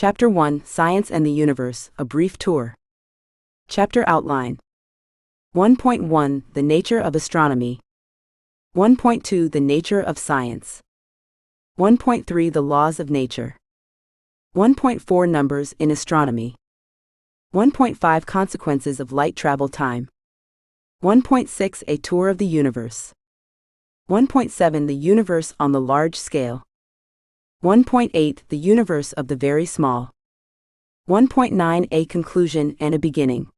Chapter 1, Science and the Universe, a brief tour. Chapter outline. 1.1, The Nature of Astronomy. 1.2, The Nature of Science. 1.3, The Laws of Nature. 1.4, Numbers in Astronomy. 1.5, Consequences of Light Travel Time. 1.6, A Tour of the Universe. 1.7, The Universe on the Large Scale. 1.8, The Universe of the Very Small. 1.9, A Conclusion and a Beginning.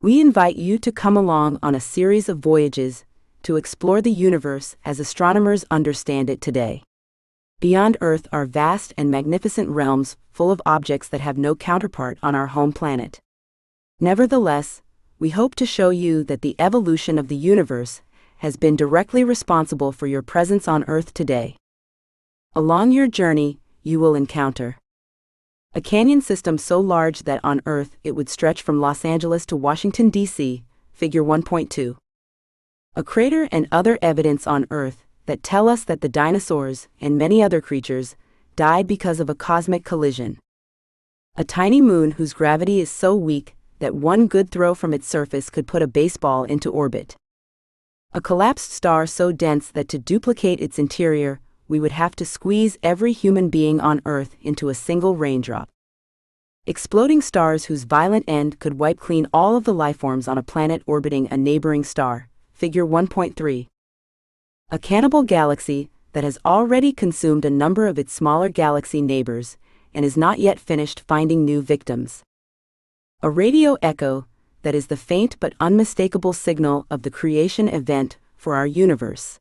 We invite you to come along on a series of voyages to explore the universe as astronomers understand it today. Beyond Earth are vast and magnificent realms full of objects that have no counterpart on our home planet. Nevertheless, we hope to show you that the evolution of the universe has been directly responsible for your presence on Earth today. Along your journey, you will encounter a canyon system so large that on Earth it would stretch from Los Angeles to Washington, D.C., figure 1.2. A crater and other evidence on Earth that tell us that the dinosaurs and many other creatures died because of a cosmic collision. A tiny moon whose gravity is so weak that one good throw from its surface could put a baseball into orbit. A collapsed star so dense that to duplicate its interior, we would have to squeeze every human being on Earth into a single raindrop. Exploding stars whose violent end could wipe clean all of the lifeforms on a planet orbiting a neighboring star, figure 1.3. A cannibal galaxy that has already consumed a number of its smaller galaxy neighbors and is not yet finished finding new victims. A radio echo that is the faint but unmistakable signal of the creation event for our universe.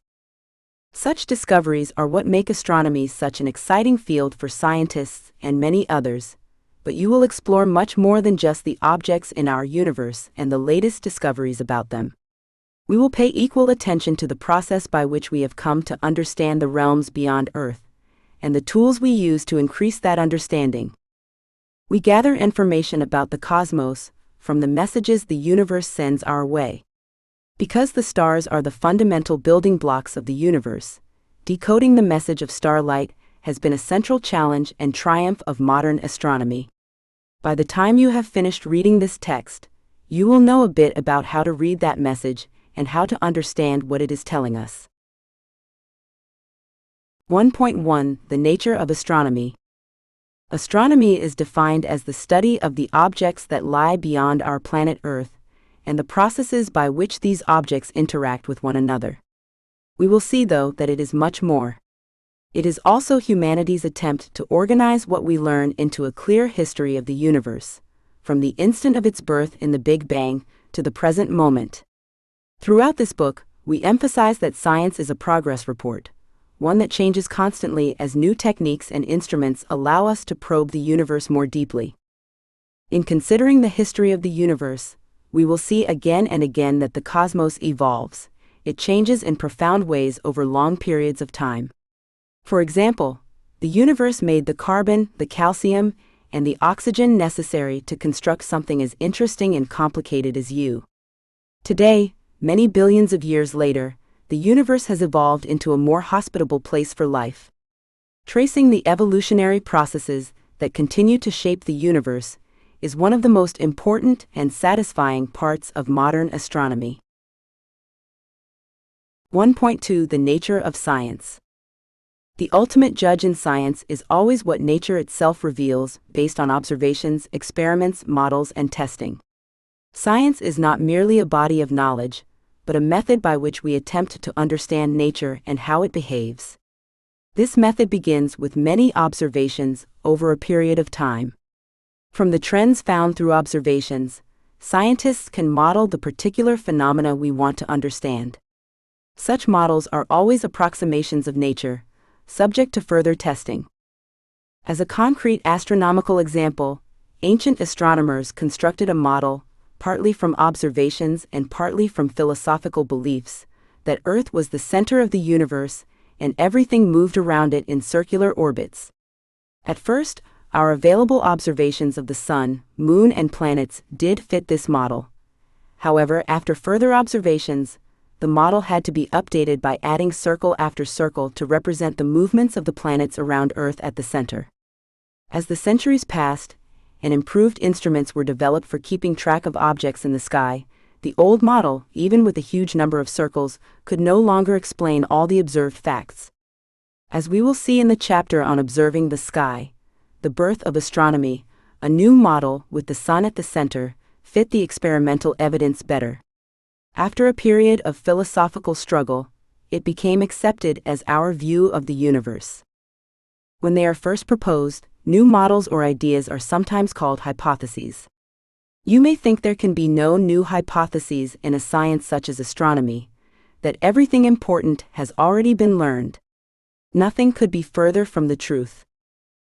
Such discoveries are what make astronomy such an exciting field for scientists and many others, but you will explore much more than just the objects in our universe and the latest discoveries about them. We will pay equal attention to the process by which we have come to understand the realms beyond Earth, and the tools we use to increase that understanding. We gather information about the cosmos from the messages the universe sends our way. Because the stars are the fundamental building blocks of the universe, decoding the message of starlight has been a central challenge and triumph of modern astronomy. By the time you have finished reading this text, you will know a bit about how to read that message and how to understand what it is telling us. 1.1, The Nature of Astronomy. Astronomy is defined as the study of the objects that lie beyond our planet Earth, and the processes by which these objects interact with one another. We will see, though, that it is much more. It is also humanity's attempt to organize what we learn into a clear history of the universe, from the instant of its birth in the Big Bang to the present moment. Throughout this book, we emphasize that science is a progress report, one that changes constantly as new techniques and instruments allow us to probe the universe more deeply. In considering the history of the universe, we will see again and again that the cosmos evolves. It changes in profound ways over long periods of time. For example, the universe made the carbon, the calcium, and the oxygen necessary to construct something as interesting and complicated as you. Today, many billions of years later, the universe has evolved into a more hospitable place for life. Tracing the evolutionary processes that continue to shape the universe is one of the most important and satisfying parts of modern astronomy. 1.2, The Nature of Science. The ultimate judge in science is always what nature itself reveals, based on observations, experiments, models, and testing. Science is not merely a body of knowledge, but a method by which we attempt to understand nature and how it behaves. This method begins with many observations over a period of time. From the trends found through observations, scientists can model the particular phenomena we want to understand. Such models are always approximations of nature, subject to further testing. As a concrete astronomical example, ancient astronomers constructed a model, partly from observations and partly from philosophical beliefs, that Earth was the center of the universe and everything moved around it in circular orbits. At first, our available observations of the Sun, Moon, and planets did fit this model. However, after further observations, the model had to be updated by adding circle after circle to represent the movements of the planets around Earth at the center. As the centuries passed, and improved instruments were developed for keeping track of objects in the sky, the old model, even with a huge number of circles, could no longer explain all the observed facts. As we will see in the chapter on observing the sky, the birth of astronomy, a new model with the sun at the center fit the experimental evidence better. After a period of philosophical struggle, it became accepted as our view of the universe. When they are first proposed, new models or ideas are sometimes called hypotheses. You may think there can be no new hypotheses in a science such as astronomy, that everything important has already been learned. Nothing could be further from the truth.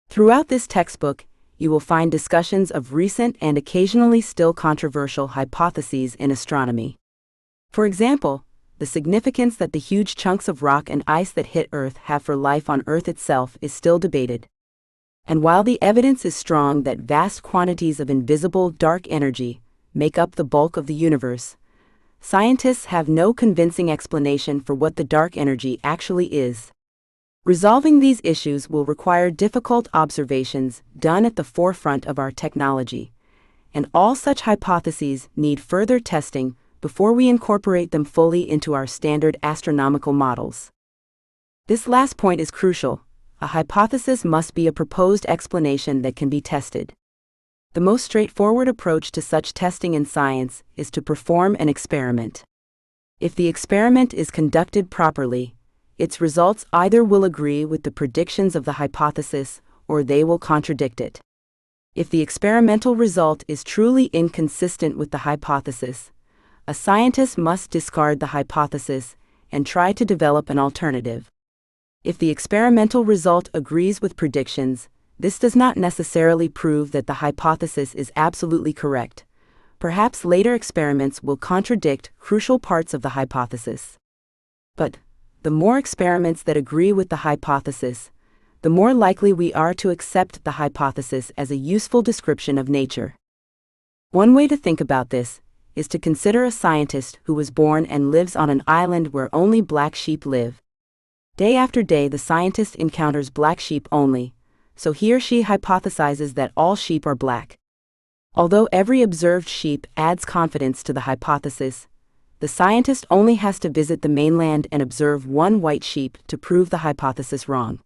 Throughout this textbook, you will find discussions of recent and occasionally still controversial hypotheses in astronomy. For example, the significance that the huge chunks of rock and ice that hit Earth have for life on Earth itself is still debated. And while the evidence is strong that vast quantities of invisible dark energy make up the bulk of the universe, scientists have no convincing explanation for what the dark energy actually is. Resolving these issues will require difficult observations done at the forefront of our technology, and all such hypotheses need further testing before we incorporate them fully into our standard astronomical models. This last point is crucial. A hypothesis must be a proposed explanation that can be tested. The most straightforward approach to such testing in science is to perform an experiment. If the experiment is conducted properly, its results either will agree with the predictions of the hypothesis or they will contradict it. If the experimental result is truly inconsistent with the hypothesis, a scientist must discard the hypothesis and try to develop an alternative. If the experimental result agrees with predictions, this does not necessarily prove that the hypothesis is absolutely correct. Perhaps later experiments will contradict crucial parts of the hypothesis. But the more experiments that agree with the hypothesis, the more likely we are to accept the hypothesis as a useful description of nature. One way to think about this is to consider a scientist who was born and lives on an island where only black sheep live. Day after day, the scientist encounters black sheep only, so he or she hypothesizes that all sheep are black. Although every observed sheep adds confidence to the hypothesis, the scientist only has to visit the mainland and observe one white sheep to prove the hypothesis wrong.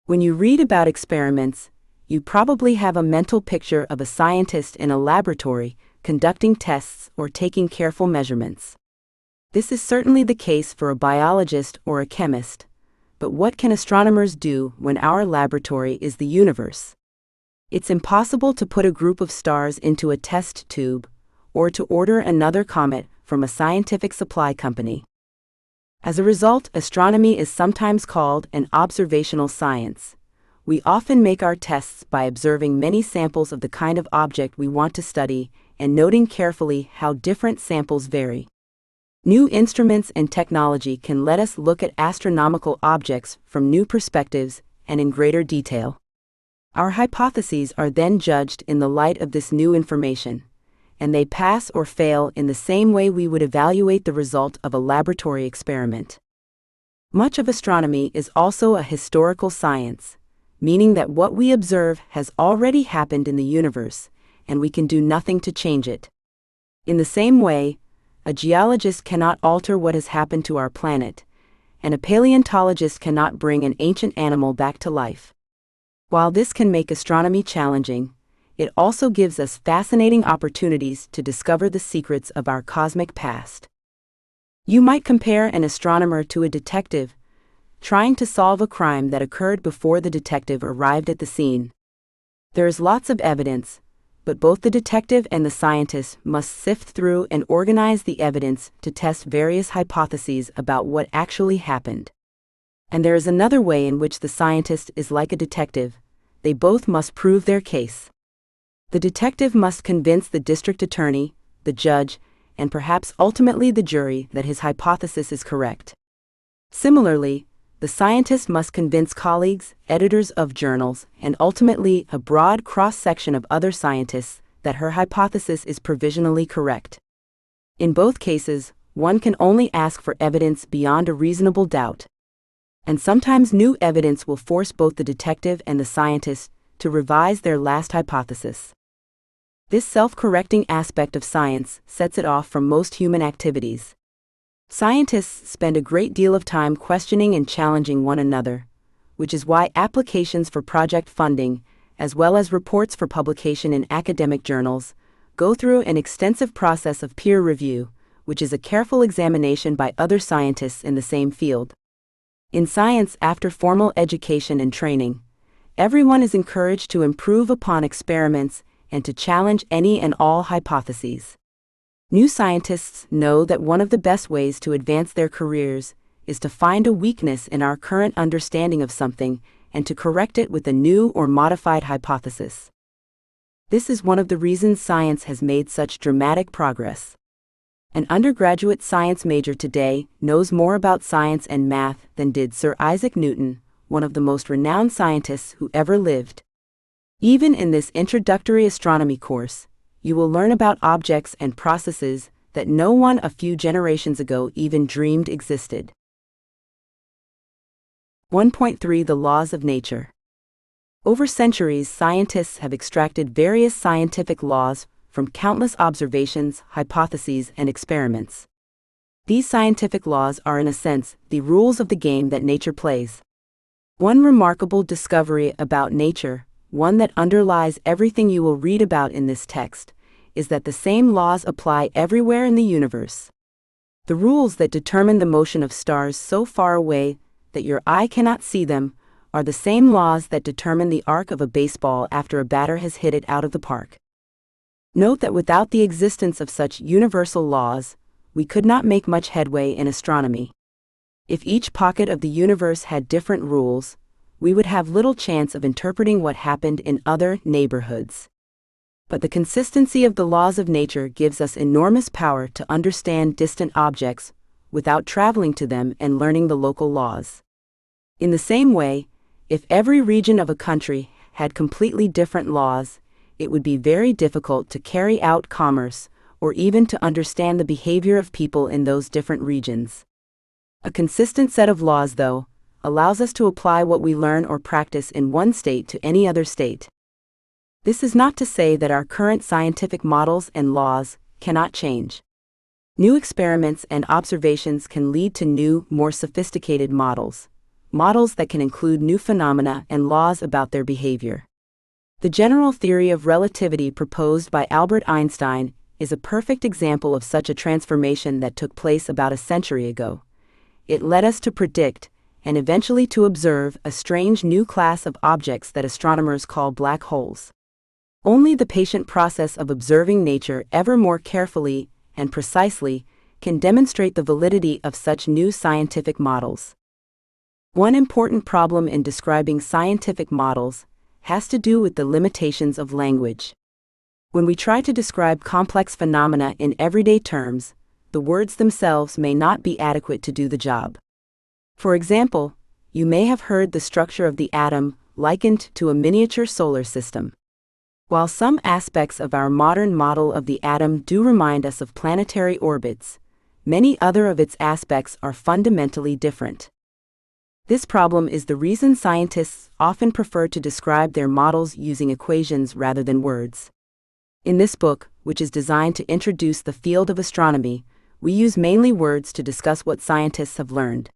When you read about experiments, you probably have a mental picture of a scientist in a laboratory conducting tests or taking careful measurements. This is certainly the case for a biologist or a chemist, but what can astronomers do when our laboratory is the universe? It's impossible to put a group of stars into a test tube, or to order another comet from a scientific supply company. As a result, astronomy is sometimes called an observational science. We often make our tests by observing many samples of the kind of object we want to study and noting carefully how different samples vary. New instruments and technology can let us look at astronomical objects from new perspectives and in greater detail. Our hypotheses are then judged in the light of this new information, and they pass or fail in the same way we would evaluate the result of a laboratory experiment. Much of astronomy is also a historical science, meaning that what we observe has already happened in the universe, and we can do nothing to change it. In the same way, a geologist cannot alter what has happened to our planet, and a paleontologist cannot bring an ancient animal back to life. While this can make astronomy challenging, it also gives us fascinating opportunities to discover the secrets of our cosmic past. You might compare an astronomer to a detective, trying to solve a crime that occurred before the detective arrived at the scene. There is lots of evidence, but both the detective and the scientist must sift through and organize the evidence to test various hypotheses about what actually happened. And there is another way in which the scientist is like a detective. They both must prove their case. The detective must convince the district attorney, the judge, and perhaps ultimately the jury that his hypothesis is correct. Similarly, the scientist must convince colleagues, editors of journals, and ultimately a broad cross-section of other scientists that her hypothesis is provisionally correct. In both cases, one can only ask for evidence beyond a reasonable doubt. And sometimes new evidence will force both the detective and the scientist to revise their last hypothesis. This self-correcting aspect of science sets it off from most human activities. Scientists spend a great deal of time questioning and challenging one another, which is why applications for project funding, as well as reports for publication in academic journals, go through an extensive process of peer review, which is a careful examination by other scientists in the same field. In science, after formal education and training, everyone is encouraged to improve upon experiments and to challenge any and all hypotheses. New scientists know that one of the best ways to advance their careers is to find a weakness in our current understanding of something and to correct it with a new or modified hypothesis. This is one of the reasons science has made such dramatic progress. An undergraduate science major today knows more about science and math than did Sir Isaac Newton, one of the most renowned scientists who ever lived. Even in this introductory astronomy course, you will learn about objects and processes that no one a few generations ago even dreamed existed. 1.3 The Laws of Nature. Over centuries, scientists have extracted various scientific laws from countless observations, hypotheses, and experiments. These scientific laws are, in a sense, the rules of the game that nature plays. One remarkable discovery about nature, one that underlies everything you will read about in this text, is that the same laws apply everywhere in the universe. The rules that determine the motion of stars so far away that your eye cannot see them are the same laws that determine the arc of a baseball after a batter has hit it out of the park. Note that without the existence of such universal laws, we could not make much headway in astronomy. If each pocket of the universe had different rules, we would have little chance of interpreting what happened in other neighborhoods. But the consistency of the laws of nature gives us enormous power to understand distant objects without traveling to them and learning the local laws. In the same way, if every region of a country had completely different laws, it would be very difficult to carry out commerce or even to understand the behavior of people in those different regions. A consistent set of laws, though, allows us to apply what we learn or practice in one state to any other state. This is not to say that our current scientific models and laws cannot change. New experiments and observations can lead to new, more sophisticated models that can include new phenomena and laws about their behavior. The general theory of relativity proposed by Albert Einstein is a perfect example of such a transformation that took place about a century ago. It led us to predict, and eventually to observe, a strange new class of objects that astronomers call black holes. Only the patient process of observing nature ever more carefully and precisely can demonstrate the validity of such new scientific models. One important problem in describing scientific models has to do with the limitations of language. When we try to describe complex phenomena in everyday terms, the words themselves may not be adequate to do the job. For example, you may have heard the structure of the atom likened to a miniature solar system. While some aspects of our modern model of the atom do remind us of planetary orbits, many other of its aspects are fundamentally different. This problem is the reason scientists often prefer to describe their models using equations rather than words. In this book, which is designed to introduce the field of astronomy, we use mainly words to discuss what scientists have learned.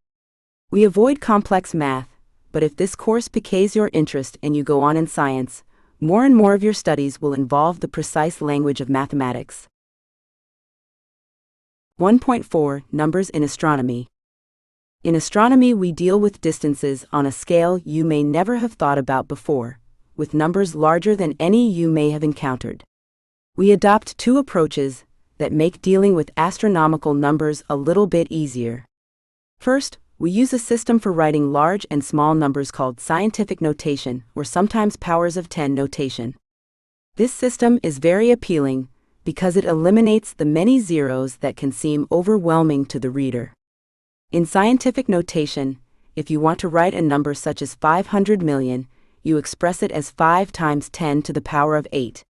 We avoid complex math, but if this course piques your interest and you go on in science, more and more of your studies will involve the precise language of mathematics. 1.4 Numbers in Astronomy. In astronomy, we deal with distances on a scale you may never have thought about before, with numbers larger than any you may have encountered. We adopt two approaches that make dealing with astronomical numbers a little bit easier. First, we use a system for writing large and small numbers called scientific notation, or sometimes powers of 10 notation. This system is very appealing because it eliminates the many zeros that can seem overwhelming to the reader. In scientific notation, if you want to write a number such as 500 million, you express it as 5 times 10 to the power of 8.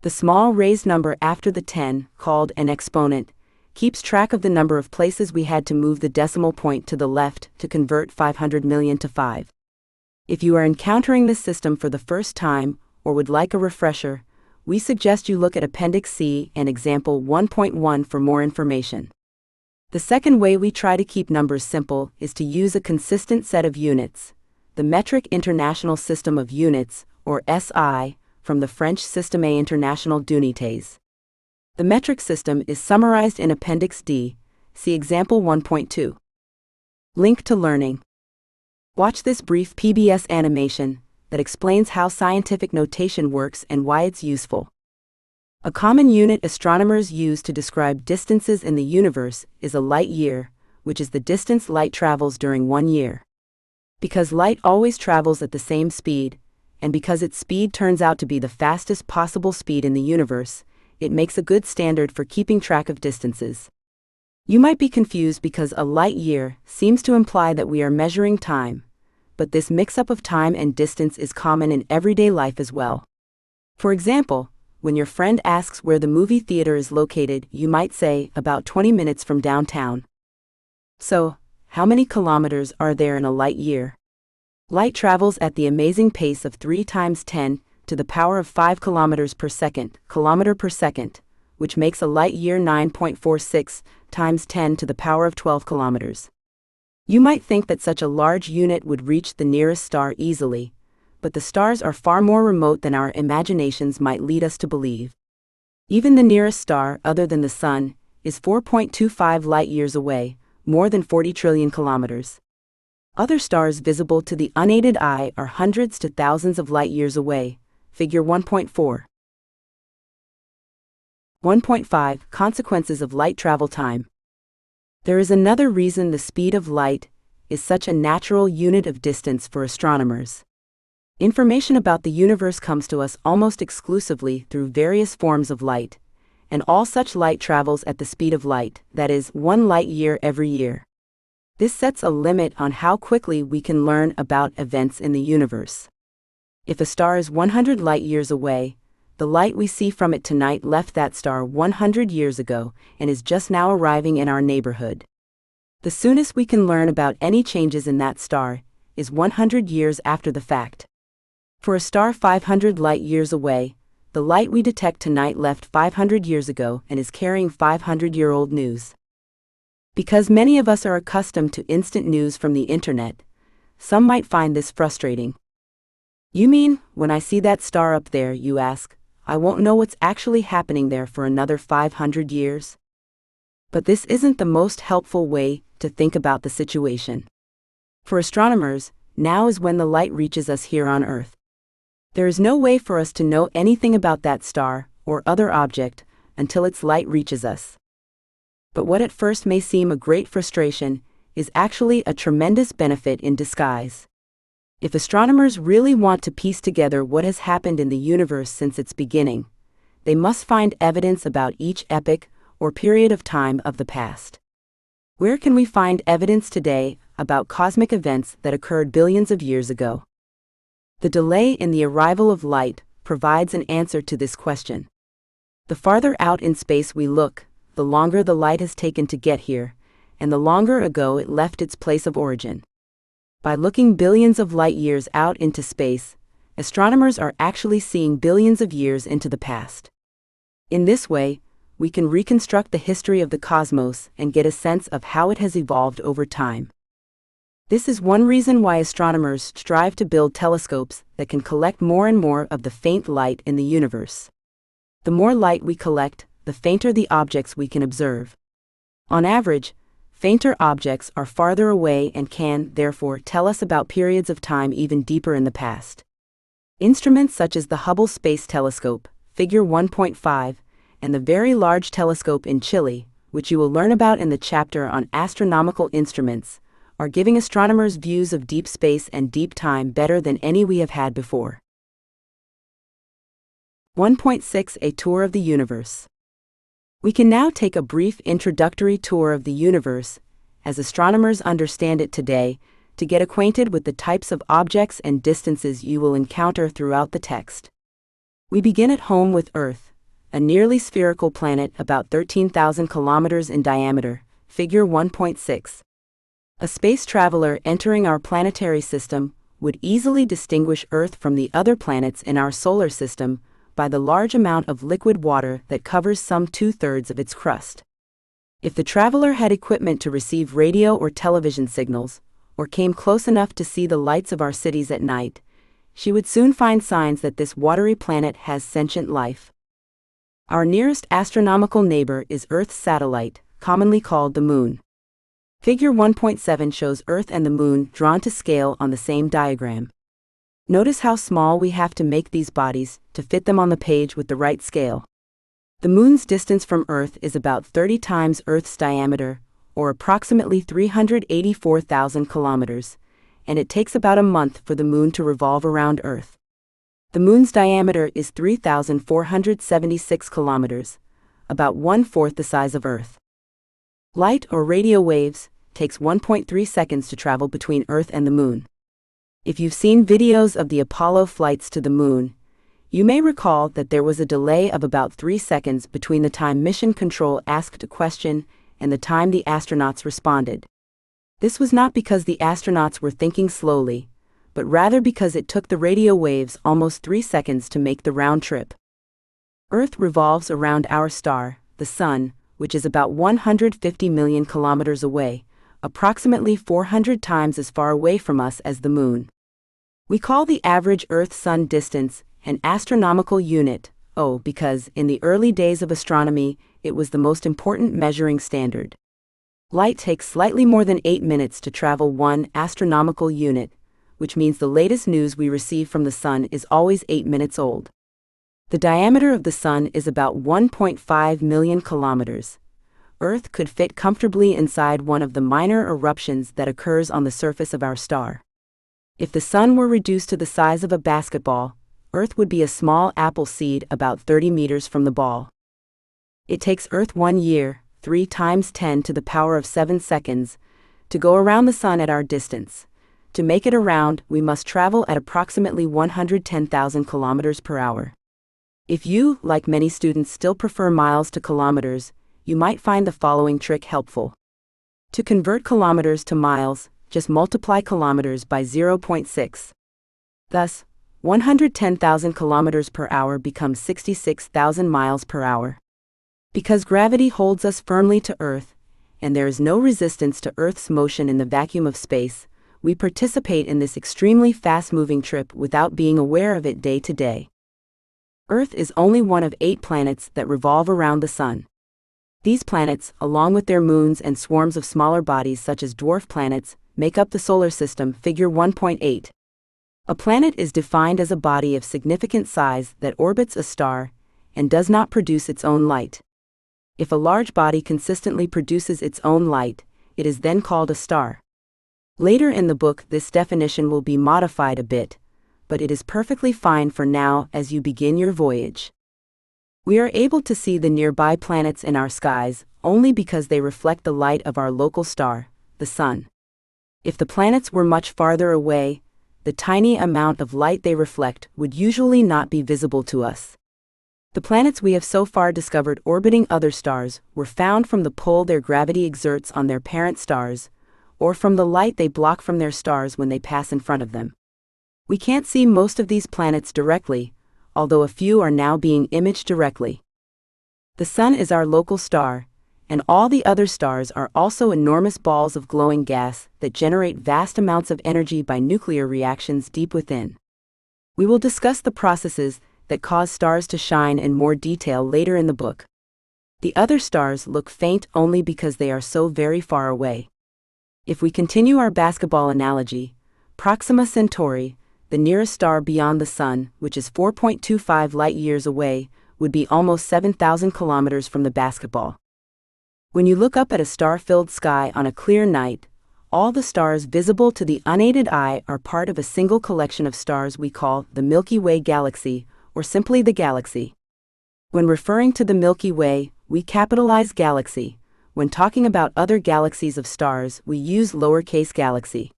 The small raised number after the 10, called an exponent, keeps track of the number of places we had to move the decimal point to the left to convert 500 million to 5. If you are encountering this system for the first time, or would like a refresher, we suggest you look at Appendix C and Example 1.1 for more information. The second way we try to keep numbers simple is to use a consistent set of units, the Metric International System of Units, or SI, from the French Système International d'Unités. The metric system is summarized in Appendix D, see Example 1.2. Link to learning. Watch this brief PBS animation that explains how scientific notation works and why it's useful. A common unit astronomers use to describe distances in the universe is a light year, which is the distance light travels during 1 year. Because light always travels at the same speed, and because its speed turns out to be the fastest possible speed in the universe, it makes a good standard for keeping track of distances. You might be confused because a light year seems to imply that we are measuring time, but this mix-up of time and distance is common in everyday life as well. For example, when your friend asks where the movie theater is located, you might say, about 20 minutes from downtown. So, how many kilometers are there in a light year? Light travels at the amazing pace of 3 times 10 to the power of 5 kilometers per second, kilometer per second, which makes a light year 9.46 times 10 to the power of 12 kilometers. You might think that such a large unit would reach the nearest star easily, but the stars are far more remote than our imaginations might lead us to believe. Even the nearest star, other than the Sun, is 4.25 light-years away, more than 40 trillion kilometers. Other stars visible to the unaided eye are hundreds to thousands of light-years away, figure 1.4. 1.5 Consequences of light travel time. There is another reason the speed of light is such a natural unit of distance for astronomers. Information about the universe comes to us almost exclusively through various forms of light, and all such light travels at the speed of light, that is, 1 light-year every year. This sets a limit on how quickly we can learn about events in the universe. If a star is 100 light-years away, the light we see from it tonight left that star 100 years ago and is just now arriving in our neighborhood. The soonest we can learn about any changes in that star is 100 years after the fact. For a star 500 light-years away, the light we detect tonight left 500 years ago and is carrying 500-year-old news. Because many of us are accustomed to instant news from the internet, some might find this frustrating. You mean, when I see that star up there, you ask, I won't know what's actually happening there for another 500 years? But this isn't the most helpful way to think about the situation. For astronomers, now is when the light reaches us here on Earth. There is no way for us to know anything about that star or other object until its light reaches us. But what at first may seem a great frustration is actually a tremendous benefit in disguise. If astronomers really want to piece together what has happened in the universe since its beginning, they must find evidence about each epoch or period of time of the past. Where can we find evidence today about cosmic events that occurred billions of years ago? The delay in the arrival of light provides an answer to this question. The farther out in space we look, the longer the light has taken to get here, and the longer ago it left its place of origin. By looking billions of light-years out into space, astronomers are actually seeing billions of years into the past. In this way, we can reconstruct the history of the cosmos and get a sense of how it has evolved over time. This is one reason why astronomers strive to build telescopes that can collect more and more of the faint light in the universe. The more light we collect, the fainter the objects we can observe. On average, fainter objects are farther away and can, therefore, tell us about periods of time even deeper in the past. Instruments such as the Hubble Space Telescope, figure 1.5, and the Very Large Telescope in Chile, which you will learn about in the chapter on astronomical instruments, are giving astronomers views of deep space and deep time better than any we have had before. 1.6 A Tour of the Universe. We can now take a brief introductory tour of the universe, as astronomers understand it today, to get acquainted with the types of objects and distances you will encounter throughout the text. We begin at home with Earth, a nearly spherical planet about 13,000 kilometers in diameter, figure 1.6. A space traveler entering our planetary system would easily distinguish Earth from the other planets in our solar system by the large amount of liquid water that covers some 2/3 of its crust. If the traveler had equipment to receive radio or television signals, or came close enough to see the lights of our cities at night, she would soon find signs that this watery planet has sentient life. Our nearest astronomical neighbor is Earth's satellite, commonly called the Moon. Figure 1.7 shows Earth and the Moon drawn to scale on the same diagram. Notice how small we have to make these bodies to fit them on the page with the right scale. The Moon's distance from Earth is about 30 times Earth's diameter, or approximately 384,000 kilometers, and it takes about a month for the Moon to revolve around Earth. The Moon's diameter is 3,476 kilometers, about 1/4 the size of Earth. Light or radio waves takes 1.3 seconds to travel between Earth and the Moon. If you've seen videos of the Apollo flights to the Moon, you may recall that there was a delay of about 3 seconds between the time Mission Control asked a question and the time the astronauts responded. This was not because the astronauts were thinking slowly, but rather because it took the radio waves almost 3 seconds to make the round trip. Earth revolves around our star, the Sun, which is about 150 million kilometers away, approximately 400 times as far away from us as the Moon. We call the average Earth-Sun distance an astronomical unit, because in the early days of astronomy, it was the most important measuring standard. Light takes slightly more than 8 minutes to travel 1 astronomical unit, which means the latest news we receive from the Sun is always 8 minutes old. The diameter of the Sun is about 1.5 million kilometers. Earth could fit comfortably inside one of the minor eruptions that occurs on the surface of our star. If the Sun were reduced to the size of a basketball, Earth would be a small apple seed about 30 meters from the ball. It takes Earth 1 year, 3 times 10 to the power of 7 seconds, to go around the Sun at our distance. To make it around, we must travel at approximately 110,000 kilometers per hour. If you, like many students, still prefer miles to kilometers, you might find the following trick helpful. To convert kilometers to miles, just multiply kilometers by 0.6. Thus, 110,000 kilometers per hour becomes 66,000 miles per hour. Because gravity holds us firmly to Earth, and there is no resistance to Earth's motion in the vacuum of space, we participate in this extremely fast-moving trip without being aware of it day to day. Earth is only one of 8 planets that revolve around the Sun. These planets, along with their moons and swarms of smaller bodies such as dwarf planets, make up the solar system, figure 1.8. A planet is defined as a body of significant size that orbits a star and does not produce its own light. If a large body consistently produces its own light, it is then called a star. Later in the book, this definition will be modified a bit, but it is perfectly fine for now as you begin your voyage. We are able to see the nearby planets in our skies only because they reflect the light of our local star, the Sun. If the planets were much farther away, the tiny amount of light they reflect would usually not be visible to us. The planets we have so far discovered orbiting other stars were found from the pull their gravity exerts on their parent stars, or from the light they block from their stars when they pass in front of them. We can't see most of these planets directly, although a few are now being imaged directly. The Sun is our local star, and all the other stars are also enormous balls of glowing gas that generate vast amounts of energy by nuclear reactions deep within. We will discuss the processes that cause stars to shine in more detail later in the book. The other stars look faint only because they are so very far away. If we continue our basketball analogy, Proxima Centauri, the nearest star beyond the Sun, which is 4.25 light-years away, would be almost 7,000 kilometers from the basketball. When you look up at a star-filled sky on a clear night, all the stars visible to the unaided eye are part of a single collection of stars we call the Milky Way galaxy, or simply the galaxy. When referring to the Milky Way, we capitalize galaxy. When talking about other galaxies of stars, we use lowercase galaxy.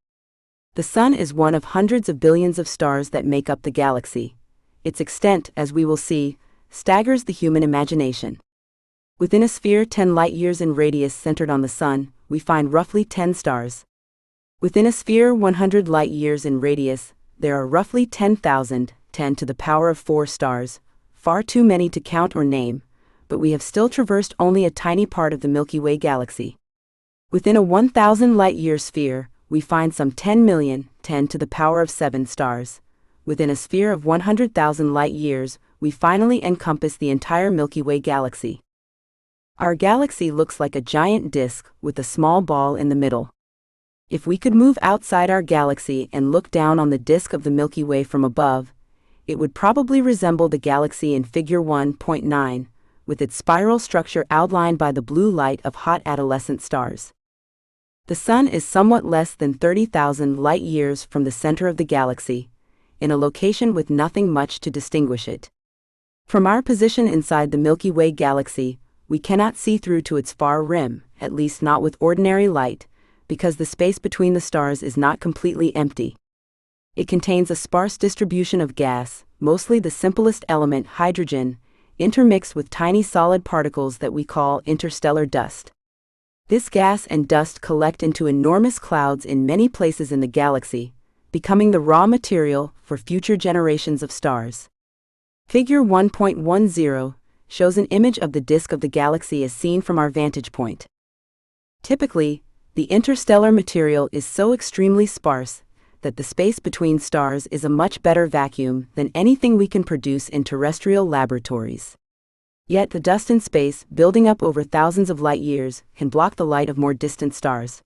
The Sun is one of hundreds of billions of stars that make up the galaxy. Its extent, as we will see, staggers the human imagination. Within a sphere 10 light-years in radius centered on the Sun, we find roughly 10 stars. Within a sphere 100 light-years in radius, there are roughly 10,000, 10 to the power of 4 stars, far too many to count or name, but we have still traversed only a tiny part of the Milky Way galaxy. Within a 1,000 light-year sphere, we find some 10 million, 10 to the power of 7 stars. Within a sphere of 100,000 light-years, we finally encompass the entire Milky Way galaxy. Our galaxy looks like a giant disk with a small ball in the middle. If we could move outside our galaxy and look down on the disk of the Milky Way from above, it would probably resemble the galaxy in Figure 1.9, with its spiral structure outlined by the blue light of hot adolescent stars. The Sun is somewhat less than 30,000 light-years from the center of the galaxy, in a location with nothing much to distinguish it. From our position inside the Milky Way galaxy, we cannot see through to its far rim, at least not with ordinary light, because the space between the stars is not completely empty. It contains a sparse distribution of gas, mostly the simplest element, hydrogen, intermixed with tiny solid particles that we call interstellar dust. This gas and dust collect into enormous clouds in many places in the galaxy, becoming the raw material for future generations of stars. Figure 1.10 shows an image of the disk of the galaxy as seen from our vantage point. Typically, the interstellar material is so extremely sparse that the space between stars is a much better vacuum than anything we can produce in terrestrial laboratories. Yet the dust in space, building up over thousands of light-years, can block the light of more distant stars.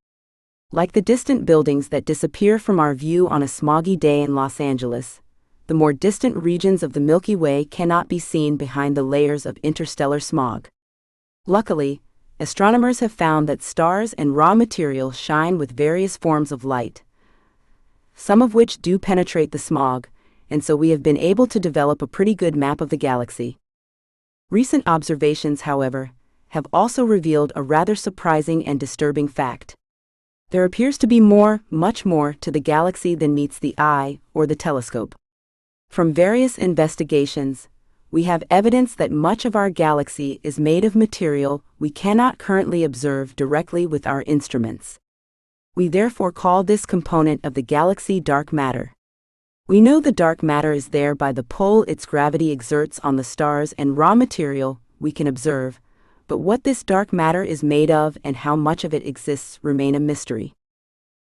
Like the distant buildings that disappear from our view on a smoggy day in Los Angeles, the more distant regions of the Milky Way cannot be seen behind the layers of interstellar smog. Luckily, astronomers have found that stars and raw material shine with various forms of light, some of which do penetrate the smog, and so we have been able to develop a pretty good map of the galaxy. Recent observations, however, have also revealed a rather surprising and disturbing fact. There appears to be much more to the galaxy than meets the eye or the telescope. From various investigations, we have evidence that much of our galaxy is made of material we cannot currently observe directly with our instruments. We therefore call this component of the galaxy dark matter. We know the dark matter is there by the pull its gravity exerts on the stars and raw material we can observe, but what this dark matter is made of and how much of it exists remain a mystery.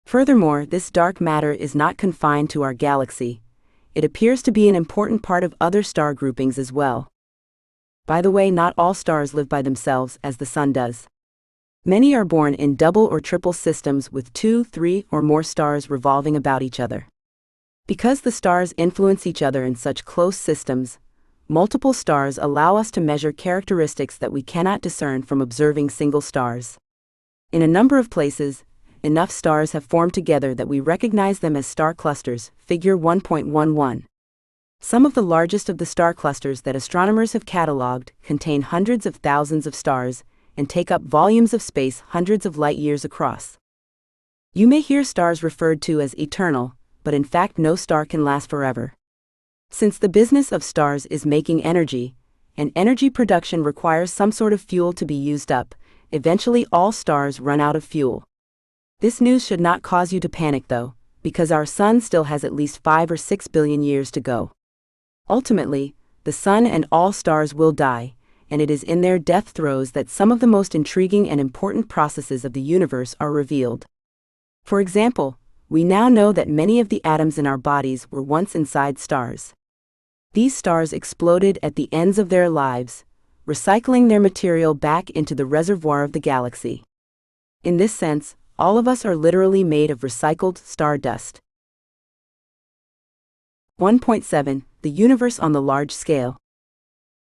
Furthermore, this dark matter is not confined to our galaxy. It appears to be an important part of other star groupings as well. By the way, not all stars live by themselves as the Sun does. Many are born in double or triple systems with 2, 3, or more stars revolving about each other. Because the stars influence each other in such close systems, multiple stars allow us to measure characteristics that we cannot discern from observing single stars. In a number of places, enough stars have formed together that we recognize them as star clusters, Figure 1.11. Some of the largest of the star clusters that astronomers have catalogued contain hundreds of thousands of stars and take up volumes of space hundreds of light-years across. You may hear stars referred to as eternal, but in fact no star can last forever. Since the business of stars is making energy, and energy production requires some sort of fuel to be used up, eventually all stars run out of fuel. This news should not cause you to panic though, because our Sun still has at least 5 or 6 billion years to go. Ultimately, the Sun and all stars will die, and it is in their death throes that some of the most intriguing and important processes of the universe are revealed. For example, we now know that many of the atoms in our bodies were once inside stars. These stars exploded at the ends of their lives, recycling their material back into the reservoir of the galaxy. In this sense, all of us are literally made of recycled stardust. 1.7. The universe on the large scale.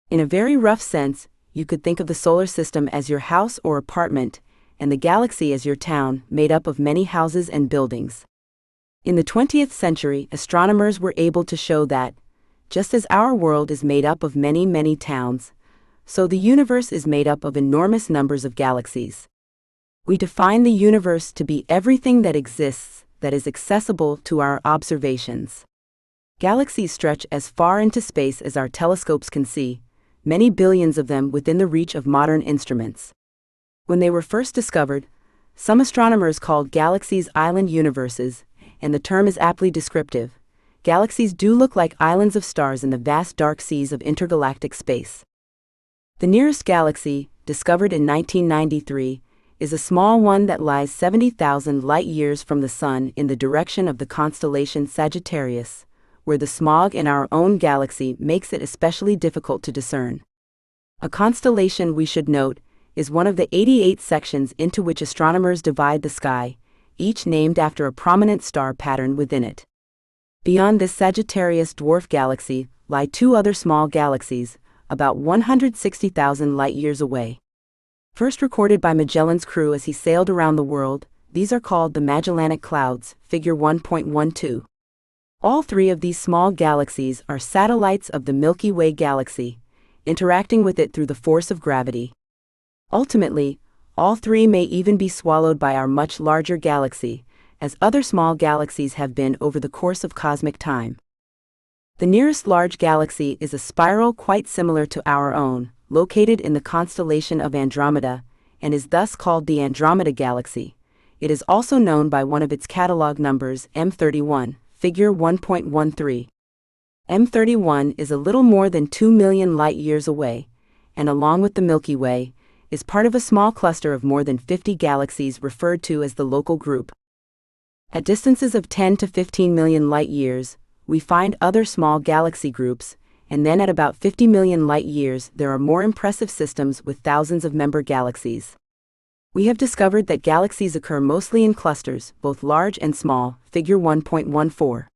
In a very rough sense, you could think of the solar system as your house or apartment, and the galaxy as your town, made up of many houses and buildings. In the 20th century, astronomers were able to show that, just as our world is made up of many, many towns, so the universe is made up of enormous numbers of galaxies. We define the universe to be everything that exists, that is accessible to our observations. Galaxies stretch as far into space as our telescopes can see, many billions of them within the reach of modern instruments. When they were first discovered, Some astronomers called galaxies island universes, and the term is aptly descriptive. Galaxies do look like islands of stars in the vast dark seas of intergalactic space. The nearest galaxy, discovered in 1993, is a small one that lies 70,000 light-years from the Sun in the direction of the constellation Sagittarius, where the smog in our own galaxy makes it especially difficult to discern. A constellation, we should note, is one of the 88 sections into which astronomers divide the sky, each named after a prominent star pattern within it. Beyond this Sagittarius dwarf galaxy lie two other small galaxies, about 160,000 light-years away. First recorded by Magellan's crew as he sailed around the world, these are called the Magellanic Clouds, figure 1.12. All three of these small galaxies are satellites of the Milky Way galaxy, interacting with it through the force of gravity. Ultimately, all three may even be swallowed by our much larger galaxy, as other small galaxies have been over the course of cosmic time. The nearest large galaxy is a spiral quite similar to our own, located in the constellation of Andromeda, and is thus called the Andromeda Galaxy. It is also known by one of its catalog numbers, M31, figure 1.13. M31 is a little more than 2 million light-years away, and along with the Milky Way, is part of a small cluster of more than 50 galaxies referred to as the Local Group. At distances of 10 to 15 million light-years, we find other small galaxy groups, and then at about 50 million light-years there are more impressive systems with thousands of member galaxies. We have discovered that galaxies occur mostly in clusters, both large and small, figure 1.14.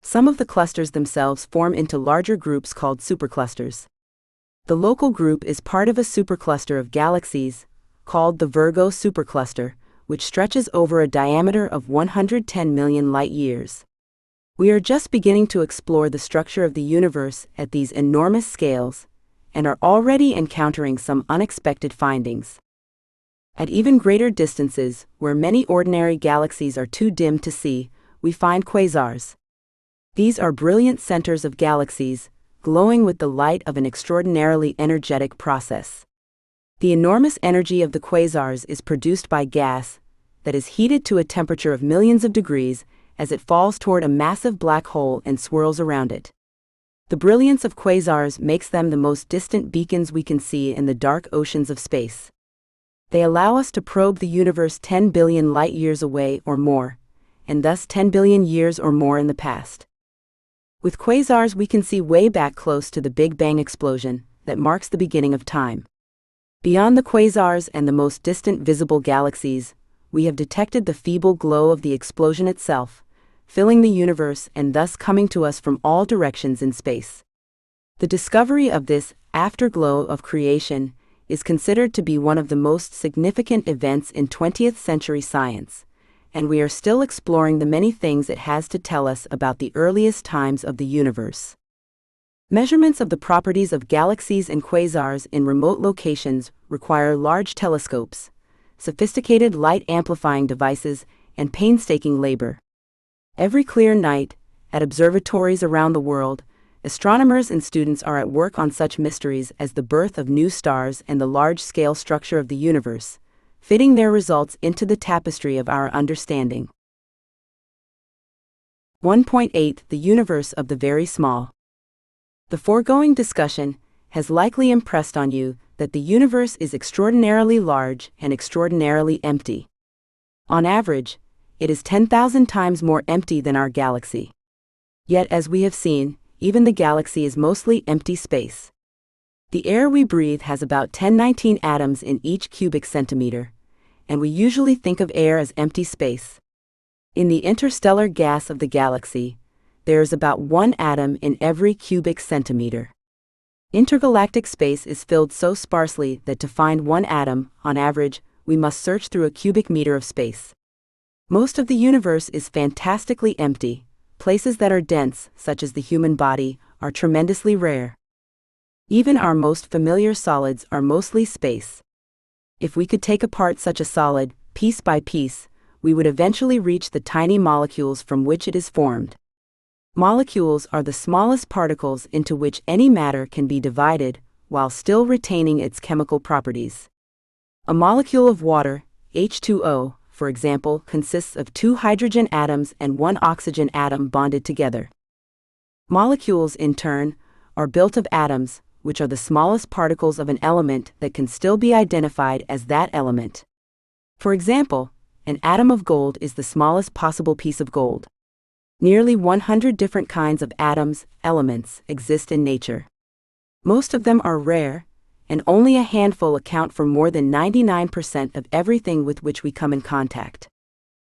Some of the clusters themselves form into larger groups called superclusters. The Local Group is part of a supercluster of galaxies, called the Virgo supercluster, which stretches over a diameter of 110 million light-years. We are just beginning to explore the structure of the universe at these enormous scales, and are already encountering some unexpected findings. At even greater distances, where many ordinary galaxies are too dim to see, we find quasars. These are brilliant centers of galaxies, glowing with the light of an extraordinarily energetic process. The enormous energy of the quasars is produced by gas that is heated to a temperature of millions of degrees as it falls toward a massive black hole and swirls around it. The brilliance of quasars makes them the most distant beacons we can see in the dark oceans of space. They allow us to probe the universe 10 billion light-years away or more, and thus 10 billion years or more in the past. With quasars we can see way back close to the Big Bang explosion that marks the beginning of time. Beyond the quasars and the most distant visible galaxies, we have detected the feeble glow of the explosion itself, filling the universe and thus coming to us from all directions in space. The discovery of this afterglow of creation is considered to be one of the most significant events in 20th century science, and we are still exploring the many things it has to tell us about the earliest times of the universe. Measurements of the properties of galaxies and quasars in remote locations require large telescopes, sophisticated light-amplifying devices, and painstaking labor. Every clear night, at observatories around the world, astronomers and students are at work on such mysteries as the birth of new stars and the large-scale structure of the universe, fitting their results into the tapestry of our understanding. 1.8 The Universe of the Very Small. The foregoing discussion has likely impressed on you that the universe is extraordinarily large and extraordinarily empty. On average, it is 10,000 times more empty than our galaxy. Yet, as we have seen, even the galaxy is mostly empty space. The air we breathe has about 1019 atoms in each cubic centimeter, and we usually think of air as empty space. In the interstellar gas of the galaxy, there is about 1 atom in every cubic centimeter. Intergalactic space is filled so sparsely that to find 1 atom, on average, we must search through a cubic meter of space. Most of the universe is fantastically empty. Places that are dense, such as the human body, are tremendously rare. Even our most familiar solids are mostly space. If we could take apart such a solid, piece by piece, we would eventually reach the tiny molecules from which it is formed. Molecules are the smallest particles into which any matter can be divided, while still retaining its chemical properties. A molecule of water H2O, for example, consists of 2 hydrogen atoms and 1 oxygen atom bonded together. Molecules, in turn, are built of atoms, which are the smallest particles of an element that can still be identified as that element. For example, an atom of gold is the smallest possible piece of gold. Nearly 100 different kinds of atoms, elements, exist in nature. Most of them are rare, and only a handful account for more than 99% of everything with which we come in contact.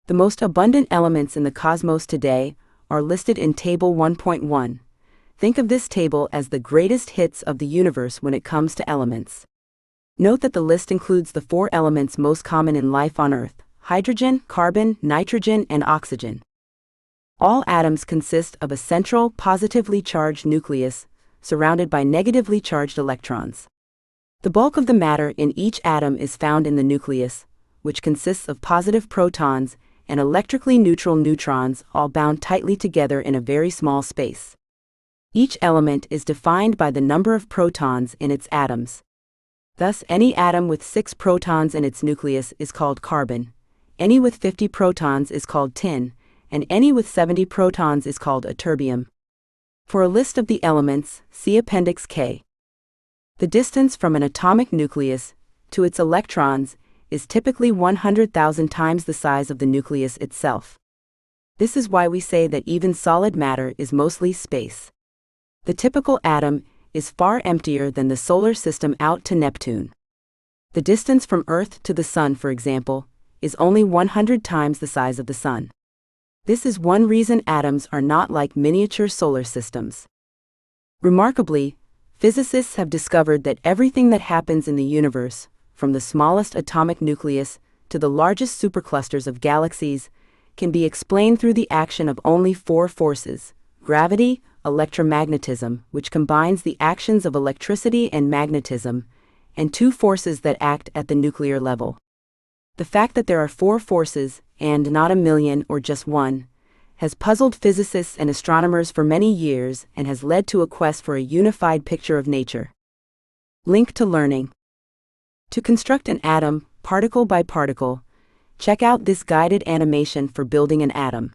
The most abundant elements in the cosmos today are listed in Table 1.1. Think of this table as the greatest hits of the universe when it comes to elements. Note that the list includes the 4 elements most common in life on Earth: hydrogen, carbon, nitrogen, and oxygen. All atoms consist of a central, positively charged nucleus, surrounded by negatively charged electrons. The bulk of the matter in each atom is found in the nucleus, which consists of positive protons and electrically neutral neutrons, all bound tightly together in a very small space. Each element is defined by the number of protons in its atoms. Thus, any atom with 6 protons in its nucleus is called carbon, any with 50 protons is called tin, and any with 70 protons is called a terbium. For a list of the elements, see Appendix K. The distance from an atomic nucleus to its electrons is typically 100,000 times the size of the nucleus itself. This is why we say that even solid matter is mostly space. The typical atom is far emptier than the solar system out to Neptune. The distance from Earth to the Sun, for example, is only 100 times the size of the Sun. This is one reason atoms are not like miniature solar systems. Remarkably, physicists have discovered that everything that happens in the universe, from the smallest atomic nucleus to the largest superclusters of galaxies, can be explained through the action of only 4 forces: gravity, electromagnetism, which combines the actions of electricity and magnetism, and 2 forces that act at the nuclear level. The fact that there are 4 forces, and not a million or just one, has puzzled physicists and astronomers for many years and has led to a quest for a unified picture of nature. Link to learning. To construct an atom, particle by particle, check out this guided animation for building an atom.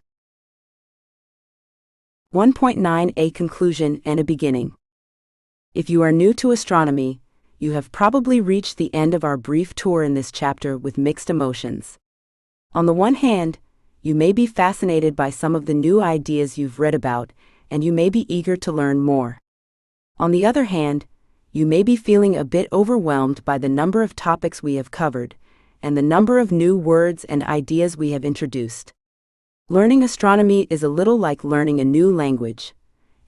1.9 A Conclusion and a Beginning. If you are new to astronomy, you have probably reached the end of our brief tour in this chapter with mixed emotions. On the one hand, you may be fascinated by some of the new ideas you've read about, and you may be eager to learn more. On the other hand, you may be feeling a bit overwhelmed by the number of topics we have covered, and the number of new words and ideas we have introduced. Learning astronomy is a little like learning a new language.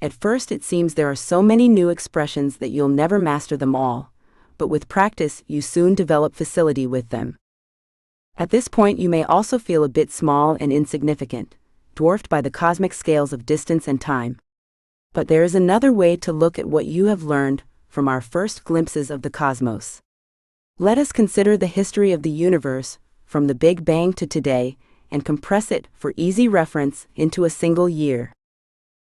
At first it seems there are so many new expressions that you'll never master them all, but with practice you soon develop facility with them. At this point you may also feel a bit small and insignificant, dwarfed by the cosmic scales of distance and time. But there is another way to look at what you have learned from our first glimpses of the cosmos. Let us consider the history of the universe, from the Big Bang to today, and compress it, for easy reference, into a single year.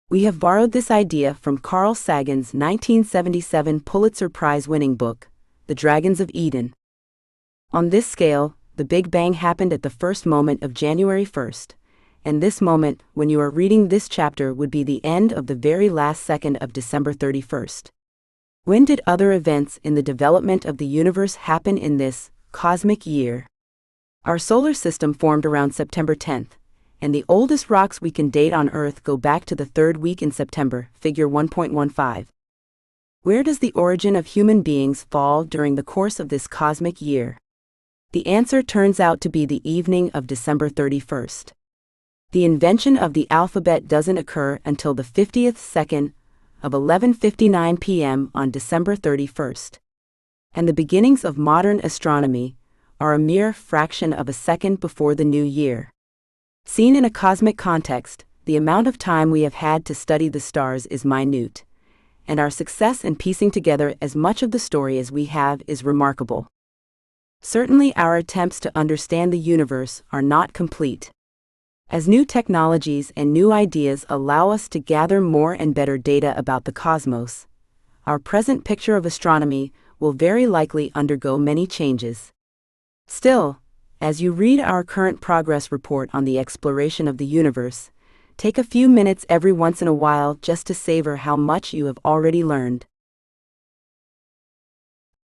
We have borrowed this idea from Carl Sagan's 1977 Pulitzer Prize-winning book, The Dragons of Eden. On this scale, the Big Bang happened at the first moment of January 1st, and this moment, when you are reading this chapter, would be the end of the very last second of December 31st. When did other events in the development of the universe happen in this cosmic year? Our solar system formed around September 10th, and the oldest rocks we can date on Earth go back to the 3rd week in September, figure 1.15. Where does the origin of human beings fall during the course of this cosmic year? The answer turns out to be the evening of December 31st. The invention of the alphabet doesn't occur until the 50th second of 11:59 p.m. on December 31st. And the beginnings of modern astronomy are a mere fraction of a second before the new year. Seen in a cosmic context, the amount of time we have had to study the stars is minute, and our success in piecing together as much of the story as we have is remarkable. Certainly our attempts to understand the universe are not complete. As new technologies and new ideas allow us to gather more and better data about the cosmos, our present picture of astronomy will very likely undergo many changes. Still, As you read our current progress report on the exploration of the universe, take a few minutes every once in a while just to savor how much you have already learned.